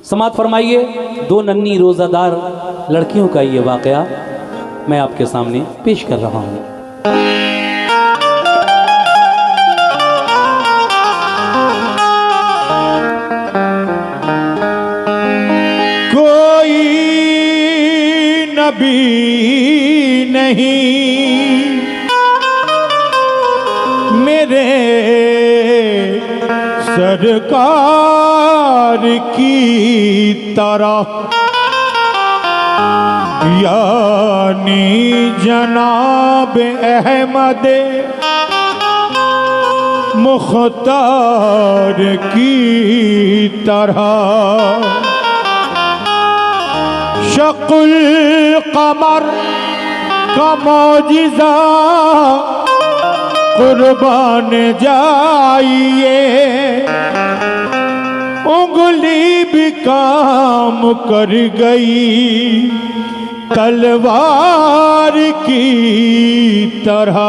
समात फरमाइए। दो नन्ही रोज़ादार लड़कियों का ये वाक़या मैं आपके सामने पेश कर रहा हूँ। कोई नबी नहीं मेरे सरकार की तरह, यानी जनाब अहमद मुख्तार की तरह। शकुल कमर का मौजिज़ा कुर्बान जाइए, उंगली भी काम कर गई तलवार की तरह।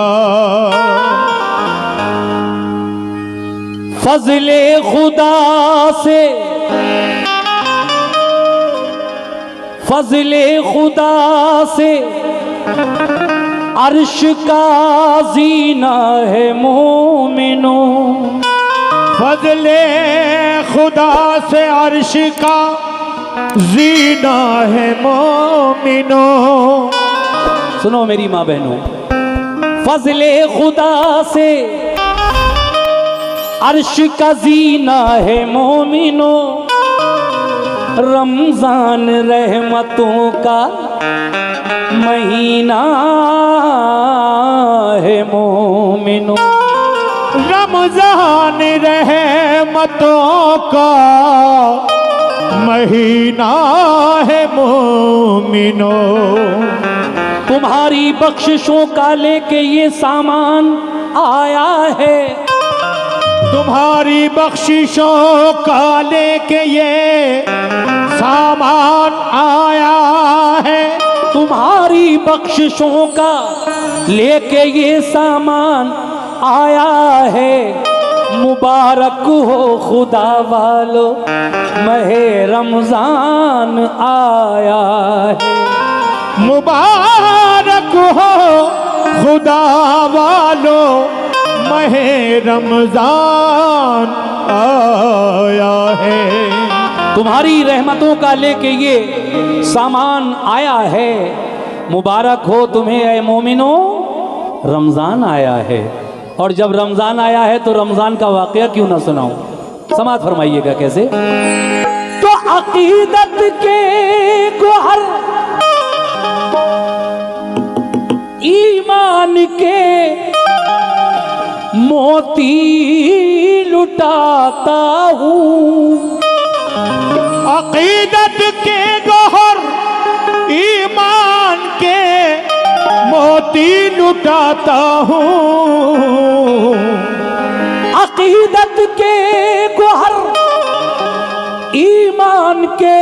फज़ले खुदा से, फज़ले खुदा से अर्श का जीना है मोमिनों। फज़ले खुदा से अर्श का जीना है मोमिनों। सुनो मेरी माँ बहनों, फज़ले खुदा से अर्श का जीना है मोमिनों। रमजान रहमतों का महीना है मोमिनों। रमजान रहमतों का महीना है मोमिनों। तुम्हारी बख्शिशों का लेके ये सामान आया है, तुम्हारी बख्शिशों का लेके ये सामान आया है। तुम्हारी बख्शिशों का लेके ये सामान आया है। मुबारक हो खुदा वालो महे रमजान आया है। मुबारक हो खुदा वालो महे रमजान आया है। तुम्हारी रहमतों का लेके ये सामान आया है। मुबारक हो तुम्हें ऐ मोमिनो, रमज़ान आया है। और जब रमज़ान आया है तो रमज़ान का वाक़या क्यों ना सुनाऊं। समात फरमाइएगा कैसे। तो अकीदत के गोहर ईमान के मोती लुटाता हूँ। अकीदत के गोहर ईमान के मोती लुटाता हूँ। अकीदत के गोहर ईमान के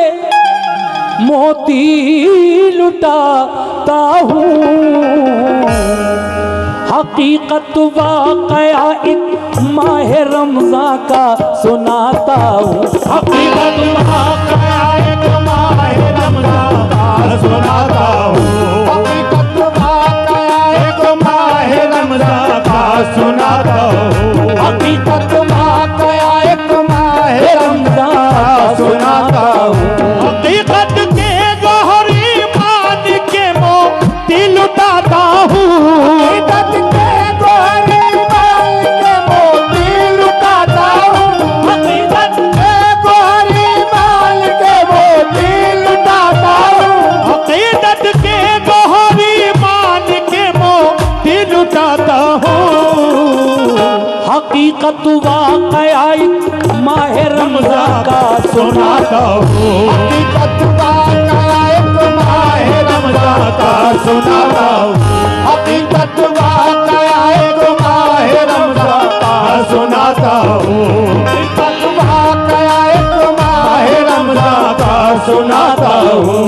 मोती लुटाता हूँ। हकीकत वाक़या एक माह रमज़ान का सुनाता हूँ। हकीकत वाक़या एक माह रमज़ान का सुनाता हूँ। हकीकत वाक़या एक माह रमज़ान का सुनाता हूँ। हकीकत वाक़या एक माह रमज़ान का सुनाता हूँ। हकीकत के गोहर ईमान के मोती लुटाता हूँ। हकीकत के गोहर ईमान के मोती लुटाता हूँ। हकीकत के गोहर ईमान के मोती लुटाता हूँ। हकीकत के गोहर ईमान के मोती लुटाता हूँ। हकीकत वाक़या एक माह रमज़ान का सुनाता हूँ। हकीकत वाक़या एक माह रमज़ान का सुनाता हूँ। हकीकत वाक़या एक माह रमज़ान का सुनाता हूँ। हकीकत वाक़या एक माह रमज़ान का सुनाता हूँ।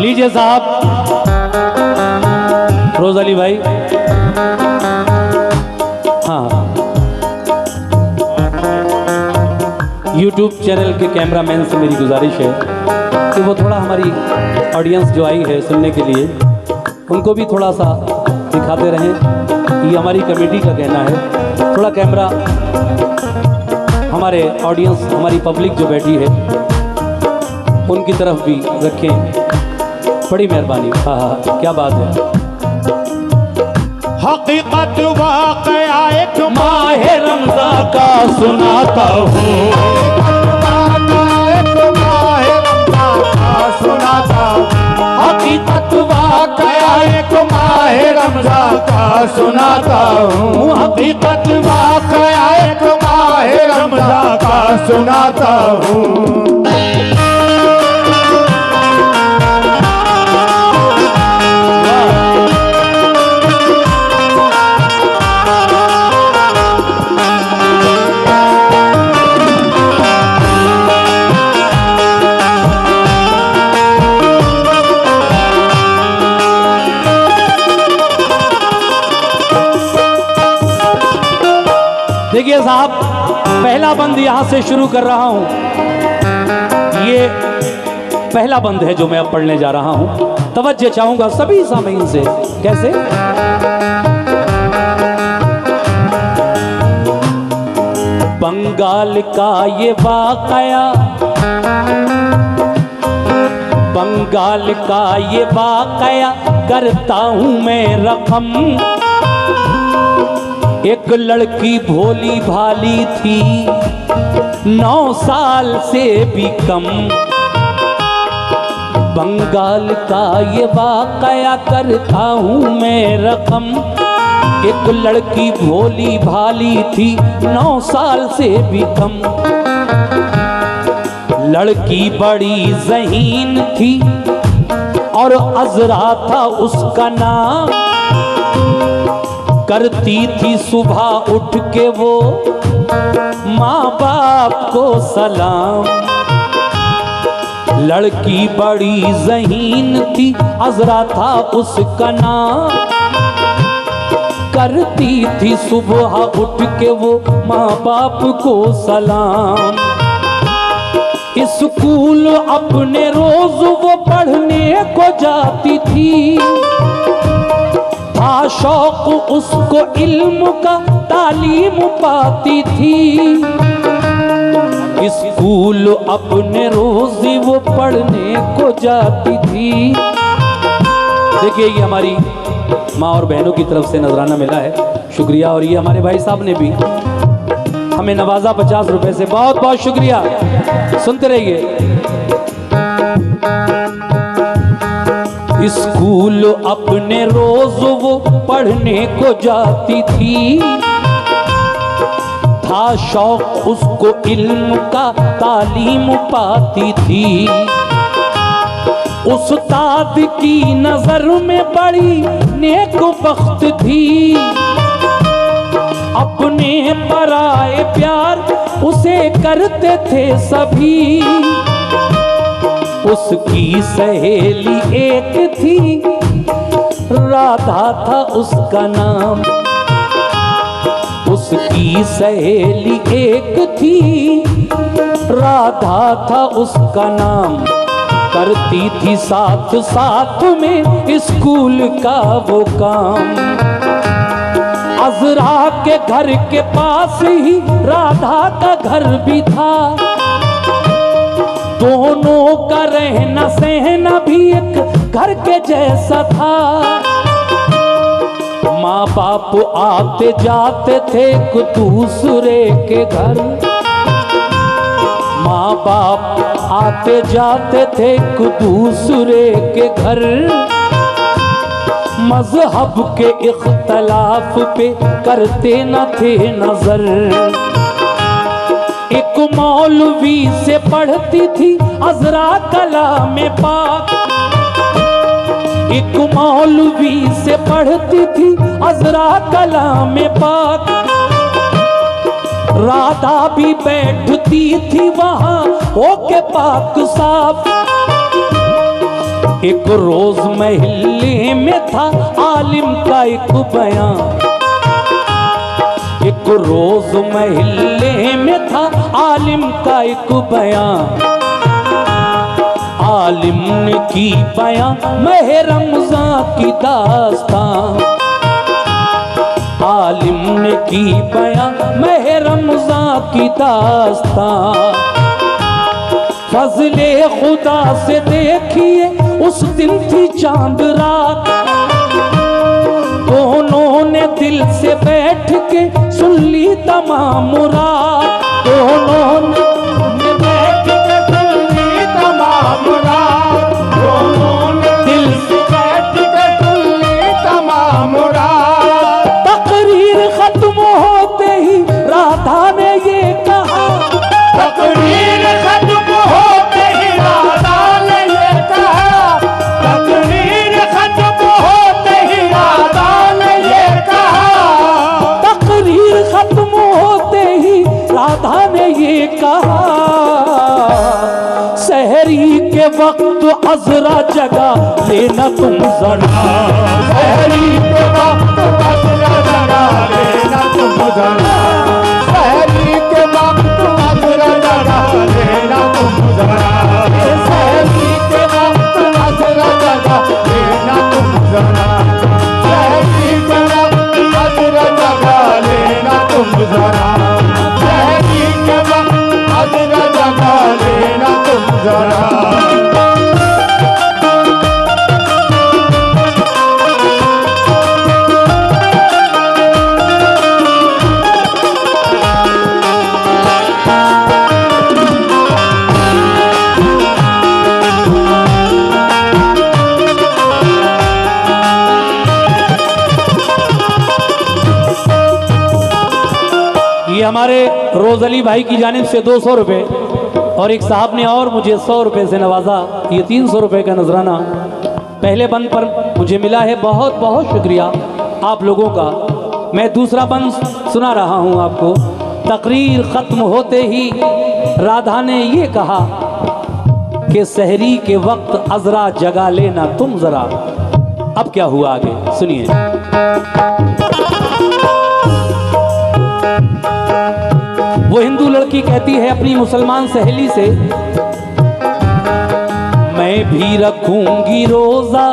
लीजिए साहब, रोज अली भाई। हाँ, YouTube चैनल के कैमरामैन से मेरी गुजारिश है कि वो थोड़ा हमारी ऑडियंस जो आई है सुनने के लिए, उनको भी थोड़ा सा दिखाते रहें। ये हमारी कमेटी का कहना है, थोड़ा कैमरा हमारे ऑडियंस, हमारी पब्लिक जो बैठी है उनकी तरफ भी रखें, बड़ी मेहरबानी। हाँ हाँ, क्या बात है। हकीकत वाक़या एक माह रमज़ान का सुनाता हूँ, हकीकत वाक़या एक माह रमज़ान का सुनाता हूँ, हकीकत वाक़या एक माह रमज़ान का सुनाता हूँ। देखिए साहब, पहला बंद यहां से शुरू कर रहा हूं। ये पहला बंद है जो मैं अब पढ़ने जा रहा हूं। तवज्जो चाहूंगा सभी सामीन से। कैसे? बंगाल का ये वाकया, बंगाल का ये वाकया करता हूं मैं रकम। एक लड़की भोली भाली थी, 9 साल से भी कम। बंगाल का ये वाकया करता हूँ मैं रकम। एक लड़की भोली भाली थी, 9 साल से भी कम। लड़की बड़ी ज़हीन थी और अज़रा था उसका नाम। करती थी सुबह उठ के वो माँ बाप को सलाम। लड़की बड़ी ज़हीन थी, अज़रा था उसका नाम। करती थी सुबह उठ के वो माँ बाप को सलाम। स्कूल अपने रोज वो पढ़ने को जाती थी। था शौक उसको इल्म का, तालीम पाती थी। स्कूल अपने रोज वो पढ़ने को जाती थी। देखिए, ये हमारी माँ और बहनों की तरफ से नजराना मिला है, शुक्रिया। और ये हमारे भाई साहब ने भी हमें नवाजा 50 रुपए से, बहुत बहुत शुक्रिया। सुनते रहिए। स्कूल अपने रोज वो पढ़ने को जाती थी। था शौक उसको इल्म का, तालीम पाती थी। उस्ताद की नजर में बड़ी नेक बख्त थी। अपने पराए प्यार उसे करते थे सभी। उसकी सहेली एक थी, राधा था उसका नाम। उसकी सहेली एक थी, राधा था उसका नाम। करती थी साथ साथ में स्कूल का वो काम। अज़रा के घर के पास ही राधा का घर भी था। दोनों का रहना सहना भी एक घर के जैसा था। माँ बाप आते जाते थे एक दूसरे के घर। माँ बाप आते जाते थे एक दूसरे के घर। मजहब के इख्तलाफ पे करते न थे नजर। एक मौलवी से पढ़ती थी अज़रा कलाम पाक। एक मौलवी से पढ़ती थी अज़रा कलाम पाक। राधा भी बैठती थी वहाँ होके पाक साफ। एक रोज महल्ले में था आलिम का एक बयां, एक रोज महल्ले में था आलिम का एक बयां, आलिम ने की बयां माह रमज़ान की दास्तां, आलिम ने की बयां माह रमज़ान की दास्तां। फज़ले खुदा से देखिए उस दिन थी चांद रात, दोनों ने दिल से बैठ के सुन ली तमाम मुराद, दोनों ने बैठ के सुन ली तमाम मुराद, दोनों ने दिल से बैठ के सुन ली तमाम मुराद। तकरीर खत्म होते ही राधा ने ये कहा, तकरीर खत्म होते ही राधा ने ये कहा, तकरीर खत्म होते ही राधा ने ये कहा, तकरीर खत्म होते ही राधा ने ये कहा, सहरी के वक्त अजरा जगा लेना तुम जरा, सहरी के वक्त अजरा जगा लेना तुम जरा, सहरी के वक्त अजरा जगा लेना तुम जरा, सहरी के वक्त अजरा जगा लेना तुम जरा, सहरी के वक्त अजरा जगा लेना तुम जरा, सहरी के वक्त अजरा जगा लेना तुम जरा। ये हमारे रोज अली भाई की जानिब से 200 रुपये और एक साहब ने और मुझे 100 रुपये से नवाजा, ये 300 रुपये का नजराना पहले बंद पर मुझे मिला है। बहुत बहुत शुक्रिया आप लोगों का। मैं दूसरा बंद सुना रहा हूँ आपको। तकरीर ख़त्म होते ही राधा ने ये कहा कि सहरी के वक्त अजरा जगा लेना तुम ज़रा। अब क्या हुआ आगे सुनिए। वो हिंदू लड़की कहती है अपनी मुसलमान सहेली से, मैं भी रखूंगी रोजा,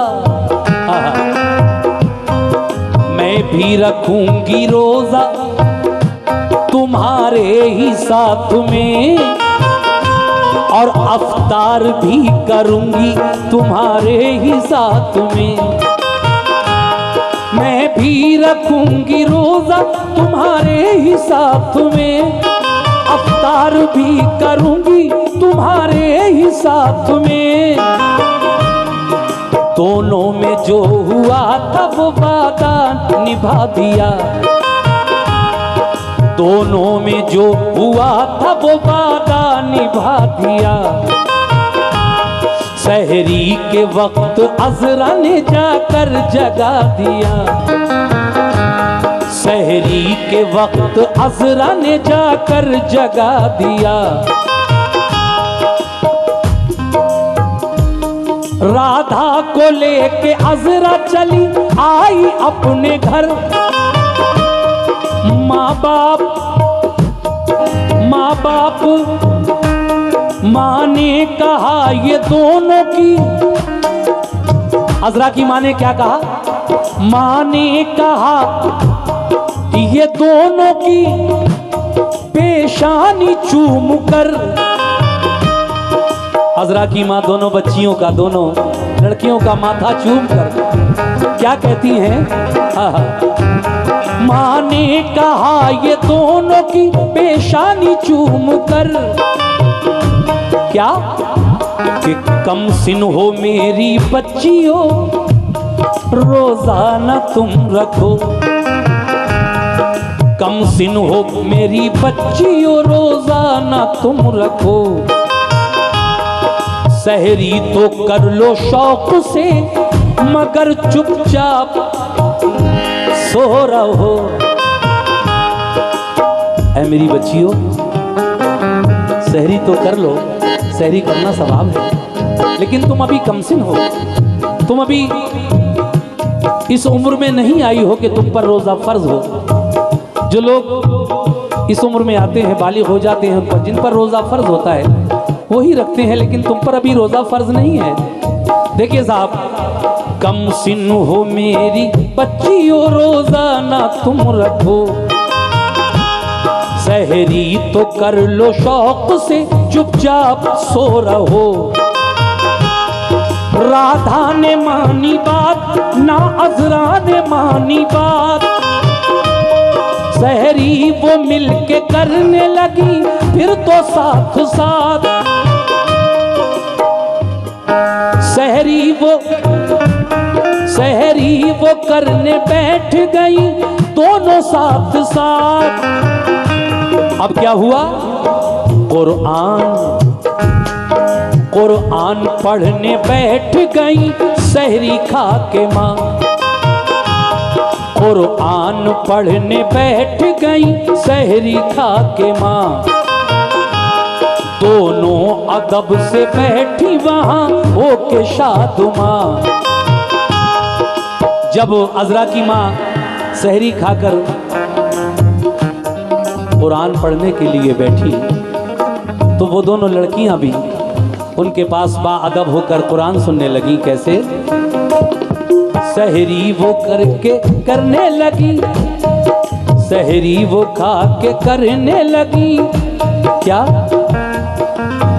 मैं भी रखूंगी रोजा तुम्हारे ही साथ में, और अफ्तार भी करूंगी तुम्हारे ही साथ में। मैं भी रखूंगी रोजा तुम्हारे ही साथ में, अफ्तार भी करूंगी तुम्हारे ही साथ में। दोनों में जो हुआ था वो वादा निभा दिया, दोनों में जो हुआ था वो वादा निभा दिया। सहरी के वक्त अजरा ने जाकर जगा दिया, सहरी के वक्त अजरा ने जाकर जगा दिया। राधा को लेके अजरा चली आई अपने घर। माँ बाप माँ ने कहा ये दोनों की, अजरा की माँ ने क्या कहा? माँ ने कहा कि ये दोनों की पेशानी चूम कर। अजरा की माँ दोनों बच्चियों का, दोनों लड़कियों का माथा चूम कर क्या कहती हैं? माँ ने कहा ये दोनों की पेशानी चूम कर, क्या कि कम सिन हो मेरी बच्चियों रोजाना तुम रखो, कम सिन हो मेरी बच्चियों रोजाना तुम रखो। सहरी तो कर लो शौक से मगर चुपचाप सो रहो। ऐ मेरी बच्चियों, सहरी तो कर लो, सहरी करना सवाब है, लेकिन तुम अभी कमसिन हो, तुम अभी इस उम्र में नहीं आई हो कि तुम पर रोज़ा फ़र्ज हो। जो लोग इस उम्र में आते हैं, बालिग हो जाते हैं, पर जिन पर रोज़ा फ़र्ज होता है वही रखते हैं, लेकिन तुम पर अभी रोज़ा फ़र्ज नहीं है। देखिए साहब, कम सिन हो मेरी बच्चियों रोज़ा ना तुम रखो, सहरी तो कर लो शौक से चुपचाप सो रहो। राधा ने मानी बात ना अजरा ने मानी बात, सहरी वो मिलके करने लगी फिर तो साथ साथ। सहरी वो करने बैठ गई दोनों साथ साथ। अब क्या हुआ? कुरान पढ़ने बैठ गई सहरी खा के माँ। कुरान पढ़ने बैठ गई सहरी खा के माँ। दोनों अदब से बैठी वहां होके शादुमा। जब अजरा की माँ सहरी खाकर कुरान पढ़ने के लिए बैठी तो वो दोनों लड़कियां भी उनके पास बाअदब होकर कुरान सुनने लगी। कैसे? सहरी वो करके करने लगी, सहरी वो खा के करने लगी। क्या?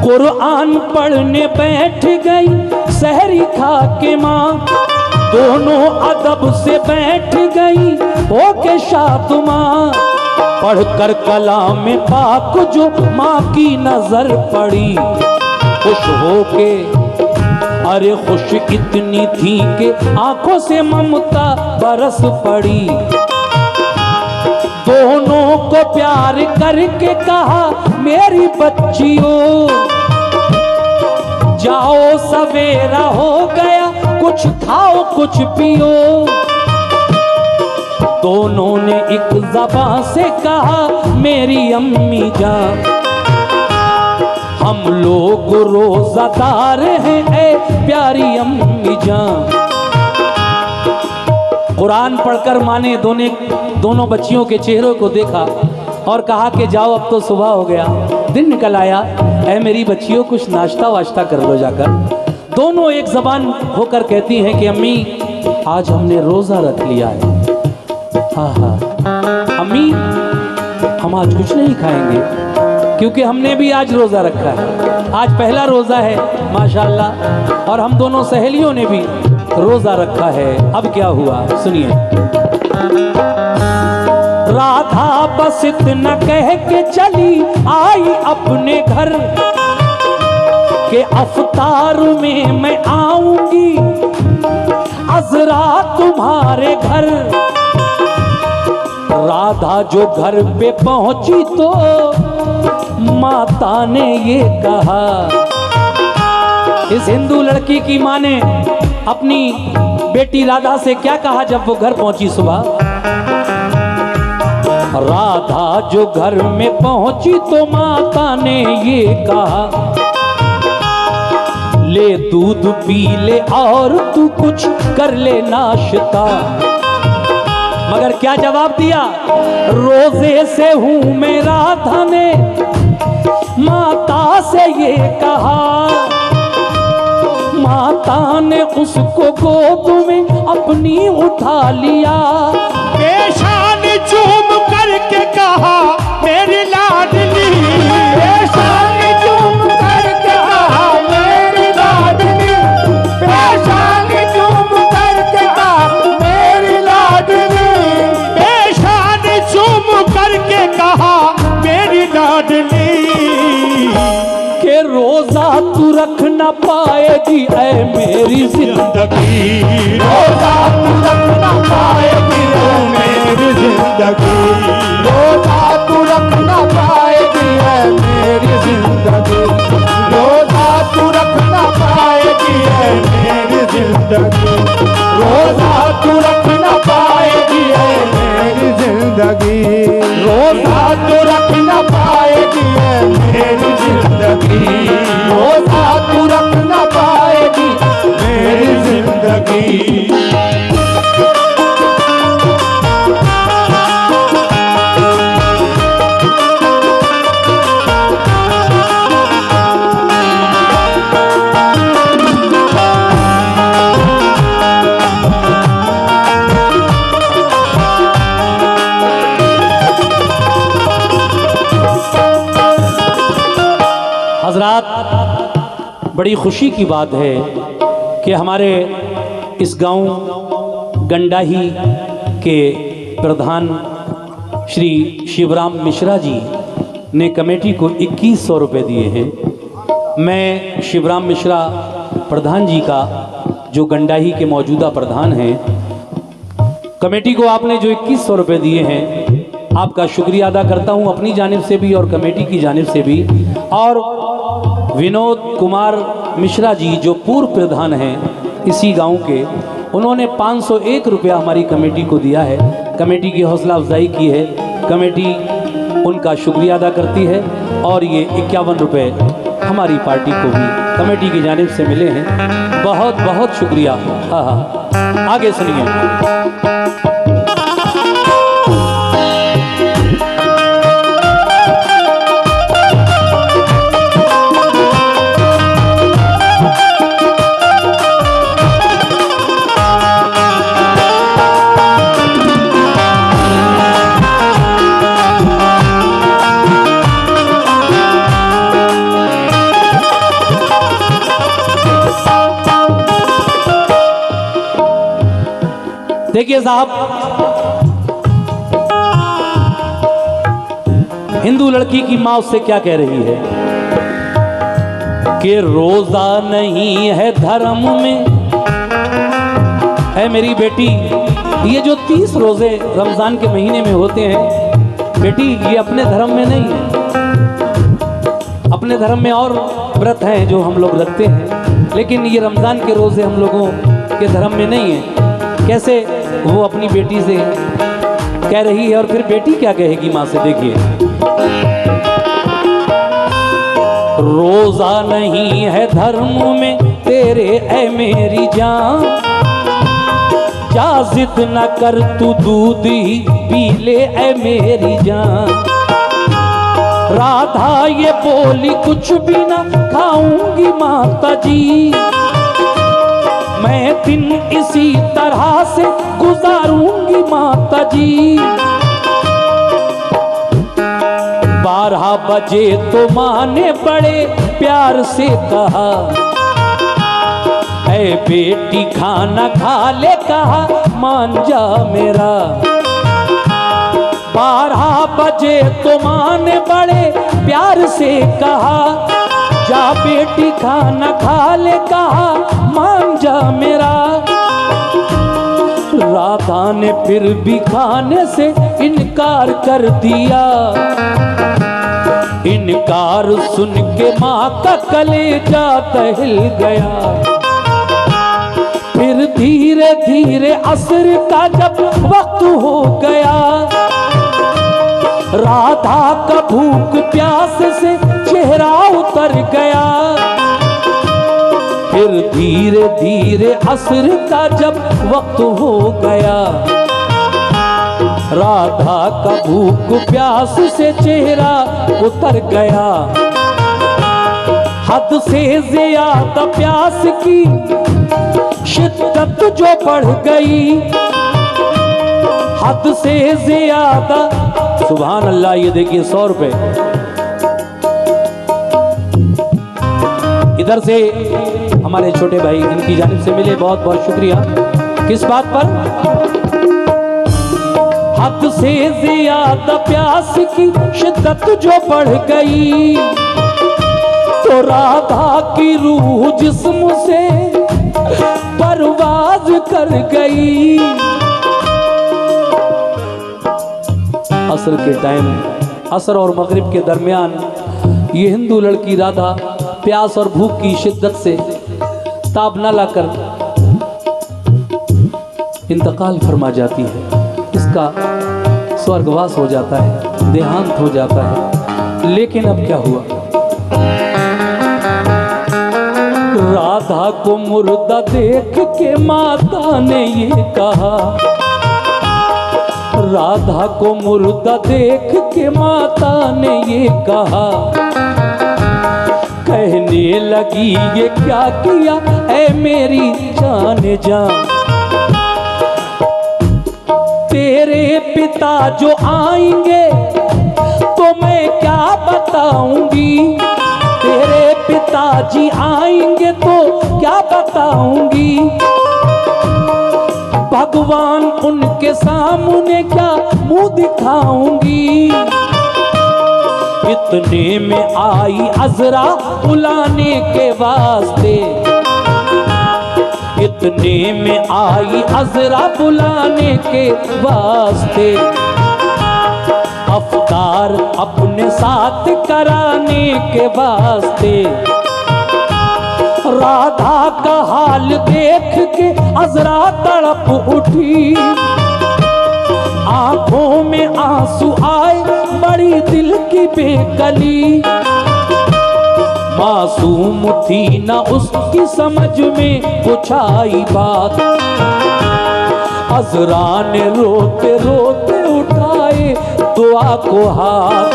कुरान पढ़ने बैठ गई सहरी खा के माँ। दोनों अदब से बैठ गई होके शादुमा। पढ़कर कलाम पाक जो माँ की नजर पड़ी, खुश होके, अरे खुश इतनी थी कि आंखों से ममता बरस पड़ी। दोनों को प्यार करके कहा मेरी बच्चियों, जाओ सवेरा हो गया, कुछ खाओ कुछ पियो। दोनों ने एक ज़बान से कहा मेरी अम्मी जान, हम लोग रोज़ादार हैं ऐ प्यारी अम्मी जान। कुरान पढ़कर माँ ने दोनों बच्चियों के चेहरों को देखा और कहा कि जाओ अब तो सुबह हो गया, दिन निकल आया, ऐ मेरी बच्चियों कुछ नाश्ता वाश्ता कर लो जाकर। दोनों एक ज़बान होकर कहती हैं कि अम्मी आज हमने रोज़ा रख लिया है। हाँ हाँ अम्मी, हम आज कुछ नहीं खाएंगे क्योंकि हमने भी आज रोज़ा रखा है। आज पहला रोज़ा है माशाल्लाह, और हम दोनों सहेलियों ने भी रोज़ा रखा है। अब क्या हुआ सुनिए। राधा बस इतना कह के चली आई अपने घर, के अफ्तार में मैं आऊंगी अजरा तुम्हारे घर। राधा जो घर पे पहुंची तो माता ने ये कहा। इस हिंदू लड़की की माँ ने अपनी बेटी राधा से क्या कहा जब वो घर पहुंची सुबह? राधा जो घर में पहुंची तो माता ने ये कहा, ले दूध पी ले और तू कुछ कर ले नाश्ता। मगर क्या जवाब दिया? रोजे से हूं मैं, राधा ने माता से ये कहा। माता ने उसको गोद में अपनी उठा लिया, पेशान चूम करके कहा मेरी लाडली। पेशान चूम करके कहा मेरी लाडली। पेशान चूम करके कहा मेरी लाडली। पेशान चूम करके कहा मेरी लाडली। के रोजा तू रख न पाएगी ऐ मेरी जिंदगी। रोजा तू रख न पाएगी ऐ मेरी जिंदगी। रोजा तू रख न पाएगी ऐ मेरी जिंदगी। रोजा तू रख न पाएगी ऐ मेरी जिंदगी। रोजा तू रख न पाएगी ऐ मेरी जिंदगी। रोजा तू रख न पाएगी ऐ मेरी जिंदगी। रोजा तू रख न पाएगी मेरी जिंदगी। बड़ी खुशी की बात है कि हमारे इस गांव गंडाही के प्रधान श्री शिवराम मिश्रा जी ने कमेटी को 2100 रुपये दिए हैं। मैं शिवराम मिश्रा प्रधान जी का, जो गंडाही के मौजूदा प्रधान हैं, कमेटी को आपने जो 2100 रुपये दिए हैं, आपका शुक्रिया अदा करता हूं अपनी जानिब से भी और कमेटी की जानिब से भी। और विनोद कुमार मिश्रा जी जो पूर्व प्रधान हैं इसी गांव के, उन्होंने 501 रुपया हमारी कमेटी को दिया है। कमेटी की हौसला अफजाई की है, कमेटी उनका शुक्रिया अदा करती है। और ये 51 रुपये हमारी पार्टी को भी कमेटी की जानिब से मिले हैं। बहुत बहुत शुक्रिया। हाँ हाँ, आगे सुनिए। देखिए साहब, हिंदू लड़की की माँ उससे क्या कह रही है कि रोजा नहीं है धर्म में। है मेरी बेटी, ये जो 30 रोजे रमजान के महीने में होते हैं बेटी, ये अपने धर्म में नहीं है। अपने धर्म में और व्रत हैं जो हम लोग रखते हैं, लेकिन ये रमजान के रोजे हम लोगों के धर्म में नहीं है। कैसे वो अपनी बेटी से कह रही है, और फिर बेटी क्या कहेगी माँ से, देखिए। रोजा नहीं है धर्म में तेरे ऐ मेरी जान, जा जिद न कर तू दूध ही पी ले ऐ मेरी जान। राधा ये बोली कुछ भी ना खाऊंगी माता जी, मैं दिन इसी तरह से गुजारूंगी माता जी। 12 बजे तो माँ ने बड़े प्यार से कहा, ऐ बेटी खाना खा ले, कहा मान जा मेरा। 12 बजे तो माँ ने बड़े प्यार से कहा, जा बेटी खाना खा ले, कहा मान जा मेरा। राधा ने फिर भी खाने से इनकार कर दिया। इनकार सुन के माँ का कलेजा दहिल गया। फिर धीरे धीरे असर का जब वक्त हो गया, राधा का भूख प्यास से चेहरा उतर गया। फिर धीरे धीरे असर का जब वक्त हो गया, राधा का भूख प्यास से चेहरा उतर गया। हद से ज्यादा प्यास की शिद्दत जो बढ़ गई, हद से ज्यादा। सुभान अल्लाह, ये देखिए 100 रुपए इधर से हमारे छोटे भाई इनकी जानिब से मिले, बहुत बहुत शुक्रिया। किस बात पर? हद से ज्यादा प्यास की शिद्दत जो बढ़ गई, तो राधा की रूह जिस्म से परवाज कर गई। असर के टाइम, असर और मगरिब के दरमियान, ये हिंदू लड़की राधा प्यास और भूख की शिद्दत से ताब न लाकर इंतकाल फरमा जाती है। इसका स्वर्गवास हो जाता है, देहांत हो जाता है। लेकिन अब क्या हुआ? राधा को मुर्दा देख के माता ने ये कहा, राधा को मुर्दा देख के माता ने ये कहा, कहने लगी ये क्या किया ऐ मेरी जान जान। तेरे पिता जो आएंगे तो मैं क्या बताऊंगी, तेरे पिताजी आएंगे तो क्या बताऊंगी, भगवान उनके सामने क्या मुंह दिखाऊंगी। इतने में आई अजरा बुलाने के वास्ते, इतने में आई अजरा बुलाने के वास्ते, अफ्तार अपने साथ कराने के वास्ते। राधा का हाल देख के अजरा तड़प उठी, आंखों में आंसू आए बड़ी दिल की बेकली। मासूम थी न उसकी समझ में कुछ आई बात, अजरा ने रोते रोते उठाए दुआ को हाथ,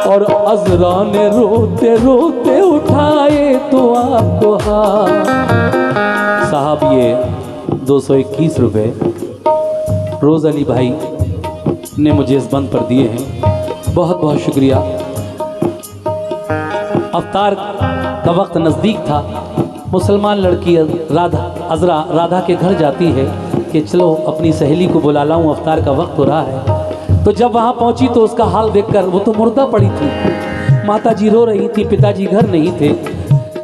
और अजरा ने रोते रोते उठाए दुआ को हाथ। साहब ये 221 रुपए रोज़ अली भाई ने मुझे इस बंद पर दिए हैं, बहुत बहुत शुक्रिया। अवतार का वक्त नज़दीक था, मुसलमान लड़की अजरा राधा के घर जाती है कि चलो अपनी सहेली को बुला लाऊं, अवतार का वक्त हो रहा है। तो जब वहाँ पहुँची तो उसका हाल देखकर, वो तो मुर्दा पड़ी थी, माताजी रो रही थी, पिताजी घर नहीं थे।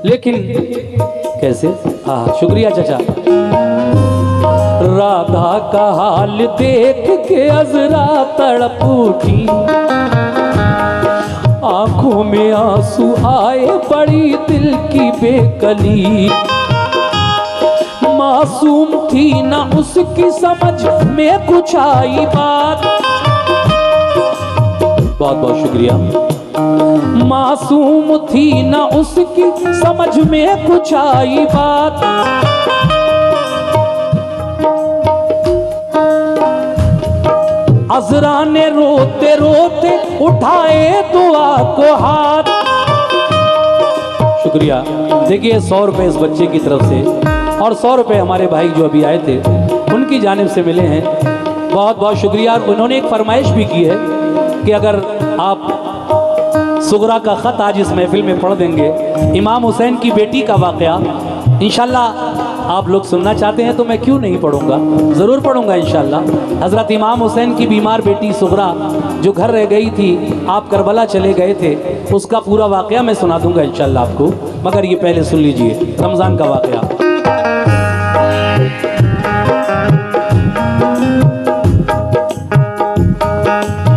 लेकिन कैसे, हाँ शुक्रिया चाचा। राधा का हाल देख के अजरा तड़प उठी, आंखों में आंसू आए बड़ी दिल की बेकली। मासूम थी ना उसकी समझ में कुछ आई बात, बहुत बहुत शुक्रिया। मासूम थी ना उसकी समझ में कुछ आई बात, अजरा ने रोते रोते उठाए दुआ को हाथ। शुक्रिया। देखिए 100 रुपए इस बच्चे की तरफ से और 100 रुपए हमारे भाई जो अभी आए थे उनकी जानिब से मिले हैं, बहुत बहुत शुक्रिया। और उन्होंने एक फरमाइश भी की है कि अगर आप सुगरा का ख़त आज इस महफिल में पढ़ देंगे, इमाम हुसैन की बेटी का वाक़या इंशाल्लाह आप लोग सुनना चाहते हैं तो मैं क्यों नहीं पढ़ूंगा, ज़रूर पढ़ूंगा इंशाल्लाह। हज़रत इमाम हुसैन की बीमार बेटी सुगरा जो घर रह गई थी, आप करबला चले गए थे, उसका पूरा वाक़या मैं सुना दूंगा इंशाल्लाह आपको, मगर ये पहले सुन लीजिए रमज़ान का वाक़या।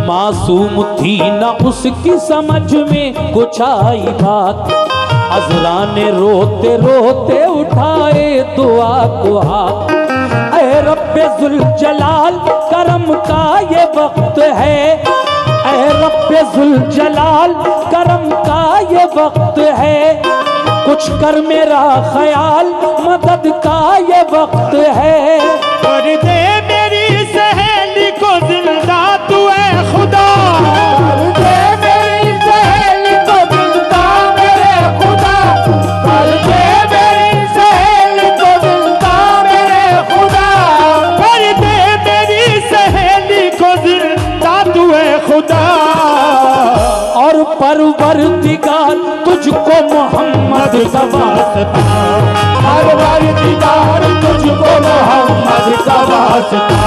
मासूम थी ना उसकी समझ में कुछ आई बात, अज़रा ने रोते रोते उठाए दुआ को हाथ। ऐ रब्बे जुल जलाल करम का ये वक्त है, ऐ रब्बे जुल जलाल करम का ये वक्त है, कुछ कर मेरा ख्याल मदद का ये वक्त है। कर दे मेरी सहेली को जिंदा तू ऐ खुदा, कर दे मेरी सहेली को जिंदा मेरे खुदा, कर दे मेरी सहेली को जिंदा मेरे खुदा, कर दे मेरी सहेली को जिंदा तू ऐ खुदा। और परवरदिगार तुझको मोहम्मद का वास्ता, परवरदिगार तुझको मोहम्मद का वास्ता,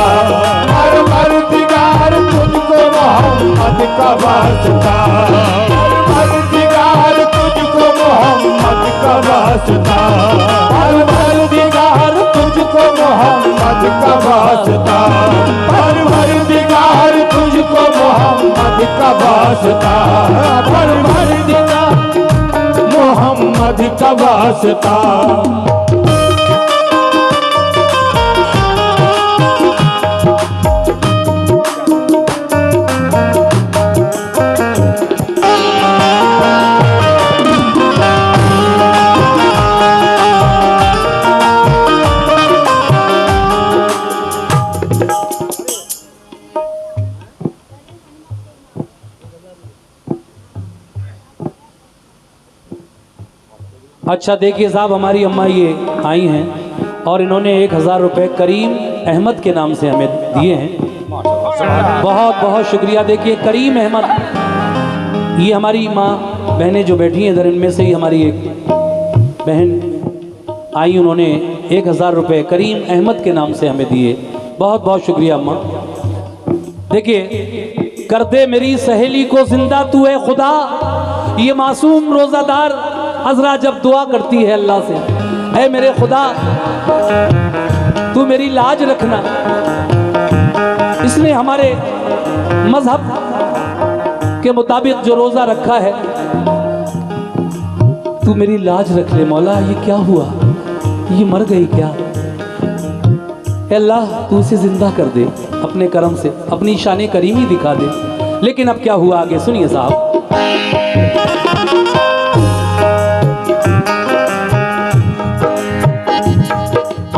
परवरदिगार तुझको मोहम्मद का वास्ता, परवरदिगार तुझको मोहम्मद का वास्ता, परवरदिगार तुझको मोहम्मद का वास्ता, परवरदिगार तुझको मोहम्मद का वास्ता, परवरदिगार मोहम्मद का वास्ता। अच्छा देखिए साहब, हमारी अम्मा ये आई हैं और इन्होंने 1000 रुपये करीम अहमद के नाम से हमें दिए हैं, बहुत बहुत शुक्रिया। देखिए करीम अहमद, ये हमारी माँ बहनें जो बैठी हैं इधर, इनमें से ही हमारी एक बहन आई, उन्होंने 1000 रुपये करीम अहमद के नाम से हमें दिए। बहुत बहुत शुक्रिया अम्मा। देखिए, कर दे मेरी सहेली को जिंदा तू है खुदा। ये मासूम रोज़ादार हजरा जब दुआ करती है अल्लाह से, ऐ मेरे खुदा तू मेरी लाज रखना। इसने हमारे मजहब के मुताबिक जो रोज़ा रखा है, तू मेरी लाज रख ले मौला। ये क्या हुआ, ये मर गई क्या? अल्लाह तू इसे जिंदा कर दे अपने करम से, अपनी शान करीमी दिखा दे। लेकिन अब क्या हुआ आगे सुनिए साहब।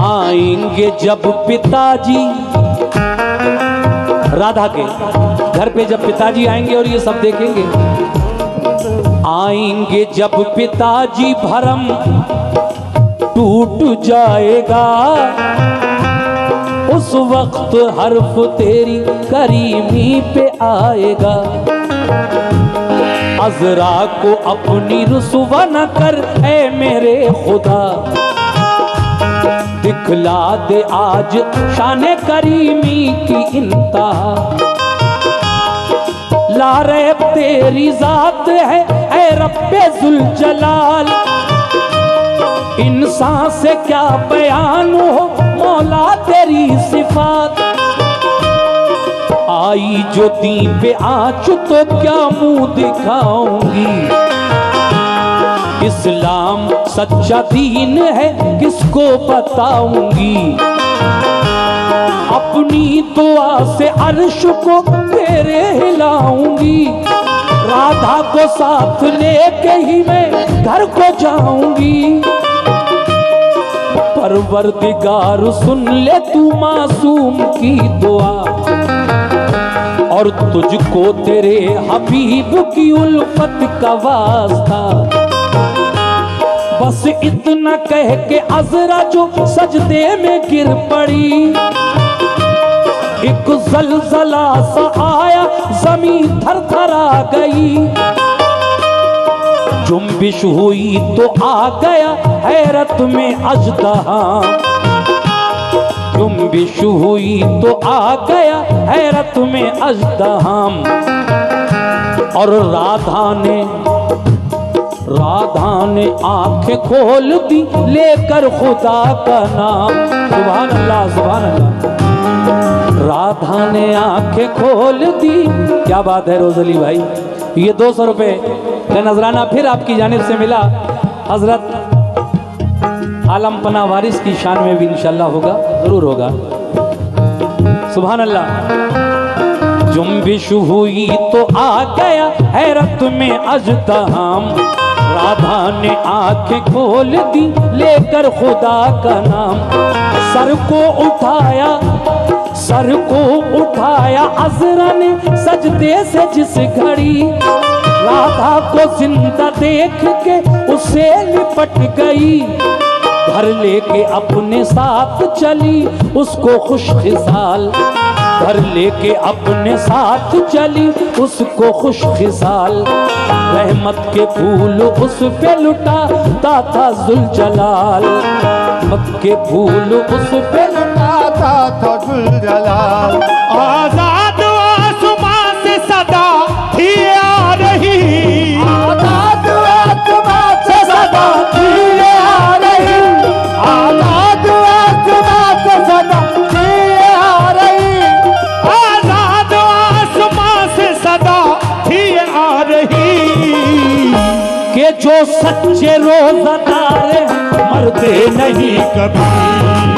आएंगे जब पिताजी, राधा के घर पे जब पिताजी आएंगे और ये सब देखेंगे, आएंगे जब पिताजी भरम टूट जाएगा। उस वक्त हर्फ तेरी करीमी पे आएगा। अजरा को अपनी रुसवा न कर ऐ मेरे खुदा, दिखला दे आज शान करीमी की इंतहा। लारैब तेरी जात है ऐ रब्बे जुल जलाल, इंसान से क्या बयान हो मौला तेरी सिफात। आई जो दी पे आँच तो क्या मुंह दिखाऊंगी। इस्लाम सच्चा दीन है किसको बताऊंगी। अपनी दुआ से अर्श को तेरे हिलाऊंगी। राधा को साथ लेके ही मैं घर को जाऊंगी। परवरदिगार सुन ले तू मासूम की दुआ, और तुझको तेरे हबीब की उल्फत का वास्ता। बस इतना कह के अजरा जो सजदे में गिर पड़ी। एक जलजला सा आया, जमीन थरथरा गई। जुम्बिश हुई तो आ गया हैरत में अजदहा। जुम्बिश हुई तो आ गया हैरत में अजदहा। और राधा ने आंखें खोल दी लेकर खुदा का नाम। सुभान अल्लाह सुभान अल्लाह। राधा ने आंखें खोल दी। क्या बात है रोज़ली भाई, ये 200 रुपये का नजराना फिर आपकी जानिब से मिला। हजरत आलम पना वारिस की शान में भी इंशाल्लाह होगा, जरूर होगा। सुभान अल्लाह। जुम्बिश हुई तो आ गया हैरत में अजदहाम। राधा ने आंखें खोल दी लेकर खुदा का नाम। सर को उठाया अजरा ने सजदे से जिस घड़ी। राधा को जिंदा देख के उसे लिपट गई। घर लेके अपने साथ चली उसको खुशखिसाल। घर लेके अपने साथ चली उसको खुशखिसाल। रहमत के फूल उस पे लुटाता था जुलजलाल। रहमत के फूल उस पे लुटाता था जुलजलाल। आजाद आसमां से सदा थी आ रही। आजाद आसमां से सदा थी आ रही। आजाद आसमां से सदा थी आ रही। आजाद आसमां से सदा थी आ रही। के जो सच्चे रोज़ादार मरते नहीं कभी।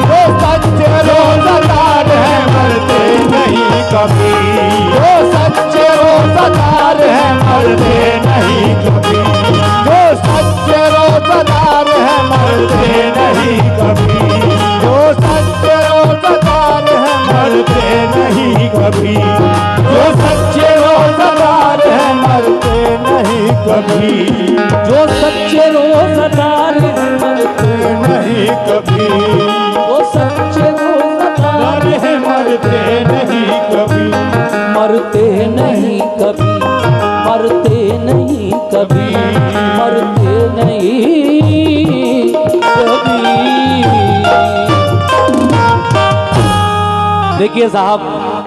वो सच्चे रोज़ादार हैं मरते नहीं कभी। वो सच्चे रोज़ादार हैं मरते नहीं कभी। वो सच्चे रोज़ादार हैं मरते नहीं कभी। वो सच्चे रोज़ादार हैं मरते नहीं कभी। जो सच्चे रोज़ादार हैं मरते नहीं कभी। जो सच्चे रोज़ादार हैं मरते नहीं कभी। वो सच्चे रोज़ादार हैं मरते नहीं कभी। मरते नहीं कभी। मरते नहीं कभी। देखिए साहब,